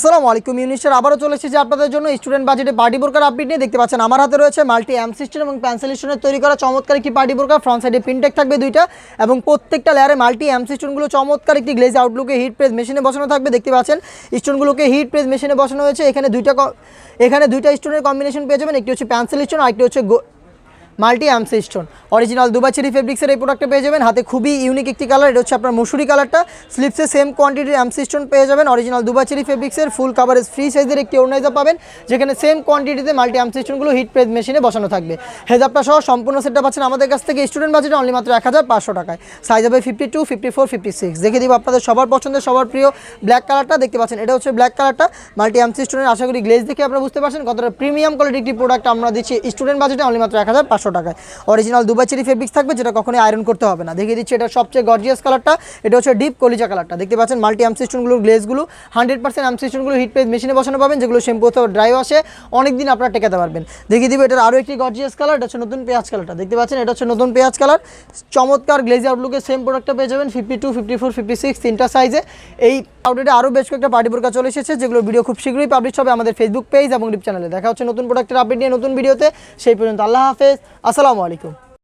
আসসালামু আলাইকুম ইউনিস্টার আবারও চলে এসেছি আপনাদের জন্য স্টুডেন্ট বাজেটে পার্টি বোরকার আপডেট নিয়ে। দেখতে পাচ্ছেন আমার হাতে রয়েছে মাল্টি এম সিস্টেম এবং পেন্সিল স্টোনের তৈরি করা চমৎকার একটি পার্টি বোরকা। ফ্রন্ট সাইডে প্রিন্টেক থাকবে দুইটা এবং প্রত্যেকটা লেয়ারে মাল্টি এম সিস্টেমগুলো চমৎকার একটি গ্লেজ আউটলুকে হিট প্রেস মেশিনে বসানো থাকবে। দেখতে পাচ্ছেন স্টোনগুলোকে হিট প্রেস মেশিনে বসানো হয়েছে। এখানে দুইটা স্টোনের কম্বিনেশন পেয়ে যাবেন, একটি হচ্ছে পেন্সিল স্টোন আর একটি হচ্ছে multi MC stone. Original Dubai cherry ফেব্রিক্সের এই প্রোডাক্টটা পেয়ে যাবেন। হাতে খুবই ইউনিক একটি কালার, এটা হচ্ছে আপনার মসুরি কালারটা। স্লিপসে সেম কোয়ান্টিটির এমসি স্টোন পেয়ে যাবেন। অরিজিনাল দুবাই চেরি ফেব্রিক্সের ফুল কাভারেজ ফ্রি সাইজের একটি অর্গানাইজার পাবেন, যেখানে সেম কোয়ান্টিটিতে মাল্টি এমসি স্টোনগুলো হিট প্রেস মেশিনে বসানো থাকবে। হেজাবটা সহ সম্পূর্ণ সেটটা পাচ্ছেন আমাদের কাছ থেকে স্টুডেন্ট বাজেটে অনলি মাত্র 1500 টাকায়। সাইজ হবে 52, 54, 56। দেখে দিব আপনাদের সবার পছন্দের সবার প্রিয় ব্ল্যাক কালারটা। দেখতে পাচ্ছেন এটা হচ্ছে ব্ল্যাক কালারটা মাল্টি এমসি স্টোনের। আশা করি গ্লেজ দেখে আপনারা বুঝতে পারছেন কতটা প্রিমিয়াম কোয়ালিটি একটি প্রোডাক্ট আমরা দিচ্ছি স্টুডেন্ট বাজেটে অনলি মাত্র 1500 টাকায়। অরিজিনাল দুবাই চেরি ফেব্রিক্স থাকবে, যেটা কখনোই আয়রন করতে হবে না। দেখিয়ে দিচ্ছি এটা সবচেয়ে গর্জিয়াস কালারটা, এটা হচ্ছে ডিপ কলিজা কালারটা। দেখতে পাচ্ছেন মাল্টি এমসি স্টোনগুলোর গ্লেজগুলো 100% এমসি স্টোনগুলো হিট প্রেস মেশিনে বসানো পাবেন, যেগুলো শ্যাম্পু অথবা ড্রাইও আসে অনেক দিন আপনারা টেকাতে পারবেন। দেখিয়ে দিব এটার আরও একটি গর্জিয়াস কালার, এটা হচ্ছে নতুন পেঁয়াজ কালারটা। দেখতে পাচ্ছেন এটা হচ্ছে নতুন পেঁয়াজ কালার। চমৎকার গ্লেজ আউটলুকে সেম প্রোডাক্টটা পেয়ে যাবেন 52, 54, 56 তিনটা সাইজে। এই আউটলেটে আরও বেশ কয়েকটা পার্টি বোরকা চলে এসেছে, যেগুলো ভিডিও খুব শীঘ্রই পাবলিশ হবে আমাদের ফেসবুক পেজ এবং ইউটিউব চ্যানেলে। দেখা হচ্ছে নতুন প্রোডাক্টের আপডেট নিয়ে নতুন ভিডিওতে। সেই পর্যন্ত আল্লাহ হাফেজ, আসসালামু আলাইকুম।